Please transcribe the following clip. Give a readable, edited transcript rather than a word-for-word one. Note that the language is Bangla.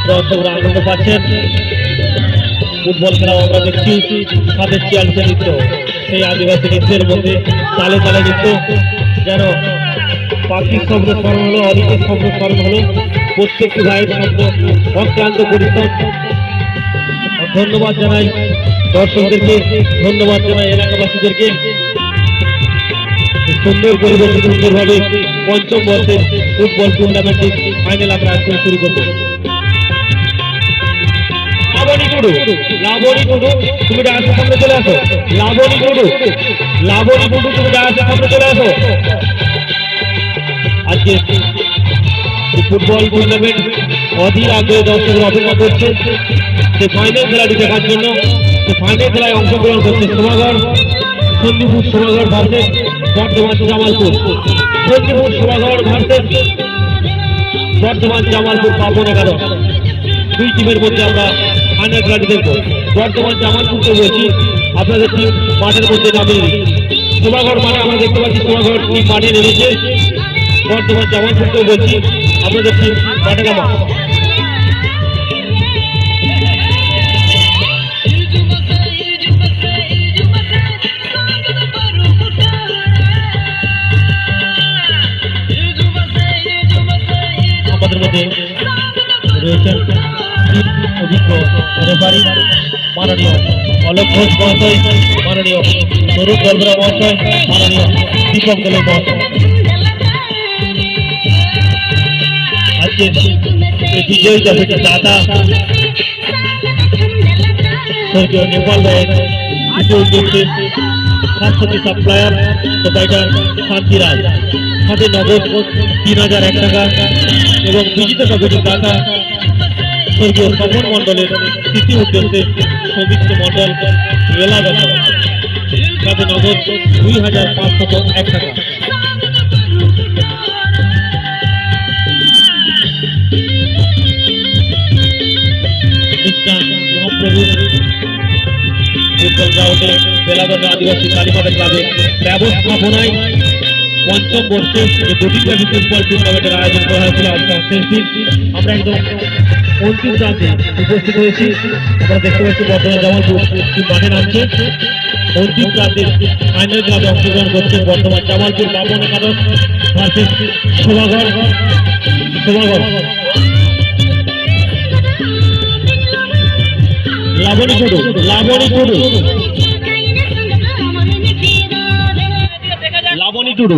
দর্শকরা আনন্দ পাচ্ছেন। ফুটবল খেলা আমরা দেখছি তাদের চিয়ালসে নৃত্য, সেই আদিবাসী নৃত্যের মধ্যে তালে তালে নৃত্য যেন পাখির শব্দ স্মরণ হলো, অনেকের শব্দ স্মরণ হলো, প্রত্যেকটি ভাইয়ের শব্দ অক্লান্ত পরিশ্রম। ধন্যবাদ জানাই দর্শকদেরকে, ধন্যবাদ জানাই এলাকাবাসীদেরকে। সুন্দর পরিবেশ, সুন্দরভাবে পঞ্চম বর্ষের ফুটবল টুর্নামেন্টের ফাইনাল আমরা আজকে শুরু করবো। লাবণী টুডু, লাবণী টুডু তুমি ডান্সের সামনে চলে আসো। লাবণী টুডু, লাবণী টুডু তুমি ডান্সের সামনে চলে আসো। আজকে ফুটবল টুর্নামেন্ট অধীর আগ্রহে দর্শকরা অপেক্ষা করছে সে ফাইনাল খেলাটি দেখার জন্য। সে ফাইনাল খেলায় অংশগ্রহণ করছে সোমাগড়, সন্দীপুর সোমাগড় ভার্সেস বর্ধমান জামালপুর। সন্দীপুর সোমাগড় ভার্সেস বর্ধমান জামালপুর পাপন একাদশ, দুই টিমের মধ্যে আমরা ফাইনাল খেলাটি দেখবো। বর্ধমান জামালপুরকে বলছি আপনাদের টিম মাঠের মধ্যে নামিয়ে দিই। সোমাগড় মানে আমরা দেখতে পাচ্ছি সোমাগড় টিম মাঠে নেমেছে। বর্ধমান জামালপুরকেও বলছি আপনাদের টিম মাঠে নামা। আমাদের মধ্যে রয়েছেন অভিজ্ঞ রেফারি মাননীয় অলোক ঘোষ মহাশয়, মাননীয় স্বরূপ বরবরা মহাশয়, মাননীয় দীপক দলের মহাশয়। আজকে বিজয়ী ট্রফিটির দাতা স্বর্গীয় নেপাল রায়ের উদ্দেশ্যে স্বাস্থ্যসাথী সাপ্লায়ার প্রোভাইডার শান্তি রায়, সাথে নগদ 3001 টাকা এবং বিজিত ট্রফিটির দাতা স্বর্গীয় স্বপন মন্ডলের স্মৃতি উদ্দেশ্যে সৌমিত্র মন্ডল এলাকা, সাথে নগদ 2501 টাকা। মহাপ্রভু ফুটবল গ্রাউন্ডে বেলাগঞ্জ আদিবাসী কালীমাতা ক্লাবের ব্যবস্থাপনায় পঞ্চম বর্ষে যে দুটি ফুটবল টুর্নামেন্টের আয়োজন করা হয়েছিল আজকে শেষ দিন। আমরা একদম অন্তিম প্রান্তে উপস্থিত হয়েছি। আমরা দেখতে পাচ্ছি বর্তমান জামালপুর মাঠে নামছে। অন্তিম প্রান্তে ফাইনাল ক্লাবে অংশগ্রহণ করছে বর্তমান জামালপুর পাপন একাদশ ভার্সেস সোমাগড়। লাবণী টুডু, লাবণী টুডু, লাবণী টুডু।